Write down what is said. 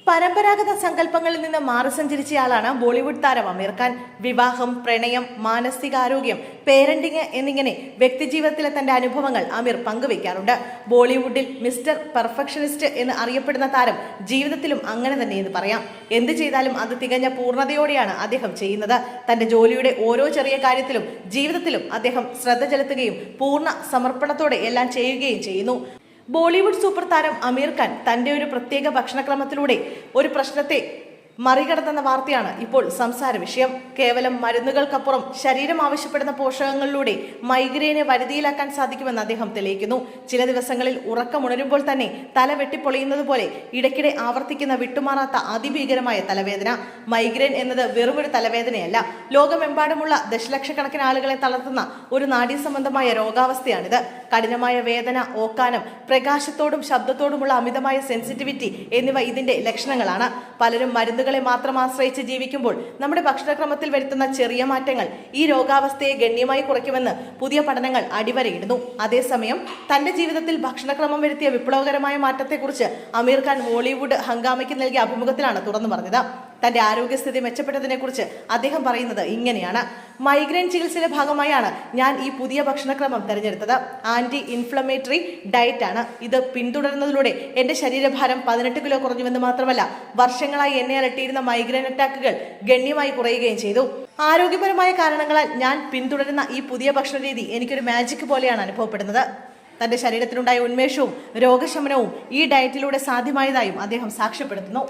പരമ്പരാഗത സങ്കല്പങ്ങളിൽ നിന്ന് മാറി സഞ്ചരിച്ചയാളാണ് ബോളിവുഡ് താരം അമീർ ഖാൻ. വിവാഹം, പ്രണയം, മാനസികാരോഗ്യം, പേരന്റിംഗ് എന്നിങ്ങനെ വ്യക്തിജീവിതത്തിലെ തന്റെ അനുഭവങ്ങൾ അമീർ പങ്കുവയ്ക്കാറുണ്ട്. ബോളിവുഡിൽ മിസ്റ്റർ പെർഫെക്ഷനിസ്റ്റ് എന്ന് അറിയപ്പെടുന്ന താരം ജീവിതത്തിലും അങ്ങനെ തന്നെ എന്ന് പറയാം. എന്ത് ചെയ്താലും അത് തികഞ്ഞ പൂർണ്ണതയോടെയാണ് അദ്ദേഹം ചെയ്യുന്നത്. തന്റെ ജോലിയുടെ ഓരോ ചെറിയ കാര്യത്തിലും ജീവിതത്തിലും അദ്ദേഹം ശ്രദ്ധ ചെലുത്തുകയും പൂർണ്ണ സമർപ്പണത്തോടെ എല്ലാം ചെയ്യുകയും ചെയ്യുന്നു. ബോളിവുഡ് സൂപ്പർ താരം അമീർ ഖാൻ തന്റെ ഒരു പ്രത്യേക ഭക്ഷണക്രമത്തിലൂടെ ഒരു പ്രശ്നത്തെ മറികടന്നെന്ന വാർത്തയാണ് ഇപ്പോൾ സംസാര വിഷയം. കേവലം മരുന്നുകൾക്കപ്പുറം ശരീരം ആവശ്യപ്പെടുന്ന പോഷകങ്ങളിലൂടെ മൈഗ്രെയിനെ വരുതിയിലാക്കാൻ സാധിക്കുമെന്ന് അദ്ദേഹം തെളിയിക്കുന്നു. ചില ദിവസങ്ങളിൽ ഉറക്കമുണരുമ്പോൾ തന്നെ തല വെട്ടിപ്പൊളിയുന്നത് പോലെ ഇടയ്ക്കിടെ ആവർത്തിക്കുന്ന വിട്ടുമാറാത്ത അതിഭീകരമായ തലവേദന. മൈഗ്രെയിൻ എന്നത് വെറുമൊരു തലവേദനയല്ല, ലോകമെമ്പാടുമുള്ള ദശലക്ഷക്കണക്കിന് ആളുകളെ തളർത്തുന്ന ഒരു നാഡീ സംബന്ധമായ രോഗാവസ്ഥയാണിത്. കഠിനമായ വേദന, ഓക്കാനം, പ്രകാശത്തോടും ശബ്ദത്തോടുമുള്ള അമിതമായ സെൻസിറ്റിവിറ്റി എന്നിവ ഇതിന്റെ ലക്ഷണങ്ങളാണ്. പലരും മരുന്നുകളെ മാത്രം ആശ്രയിച്ച് ജീവിക്കുമ്പോൾ നമ്മുടെ ഭക്ഷണക്രമത്തിൽ വരുത്തുന്ന ചെറിയ മാറ്റങ്ങൾ ഈ രോഗാവസ്ഥയെ ഗണ്യമായി കുറയ്ക്കുമെന്ന് പുതിയ പഠനങ്ങൾ അടിവരയിടുന്നു. അതേസമയം തന്റെ ജീവിതത്തിൽ ഭക്ഷണക്രമം വരുത്തിയ വിപ്ലവകരമായ മാറ്റത്തെക്കുറിച്ച് അമീർ ഖാൻ ഹോളിവുഡ് ഹംഗാമയ്ക്ക് നൽകിയ അഭിമുഖത്തിലാണ് തുറന്നു പറഞ്ഞത്. തന്റെ ആരോഗ്യസ്ഥിതി മെച്ചപ്പെട്ടതിനെ കുറിച്ച് അദ്ദേഹം പറയുന്നത് ഇങ്ങനെയാണ്: മൈഗ്രെയിൻ ചികിത്സയുടെ ഭാഗമായാണ് ഞാൻ ഈ പുതിയ ഭക്ഷണക്രമം തിരഞ്ഞെടുത്തത്. ആന്റി ഇൻഫ്ലമേറ്ററി ഡയറ്റ് ആണ്. ഇത് പിന്തുടരുന്നതിലൂടെ എന്റെ ശരീരഭാരം 18 കിലോ കുറഞ്ഞുവെന്ന് മാത്രമല്ല, വർഷങ്ങളായി എന്നെ അലട്ടിയിരുന്ന മൈഗ്രെയിൻ അറ്റാക്കുകൾ ഗണ്യമായി കുറയുകയും ചെയ്തു. ആരോഗ്യപരമായ കാരണങ്ങളാൽ ഞാൻ പിന്തുടരുന്ന ഈ പുതിയ ഭക്ഷണ രീതി എനിക്കൊരു മാജിക് പോലെയാണ് അനുഭവപ്പെടുന്നത്. തന്റെ ശരീരത്തിനുണ്ടായ ഉന്മേഷവും രോഗശമനവും ഈ ഡയറ്റിലൂടെ സാധ്യമായതായും അദ്ദേഹം സാക്ഷ്യപ്പെടുത്തുന്നു.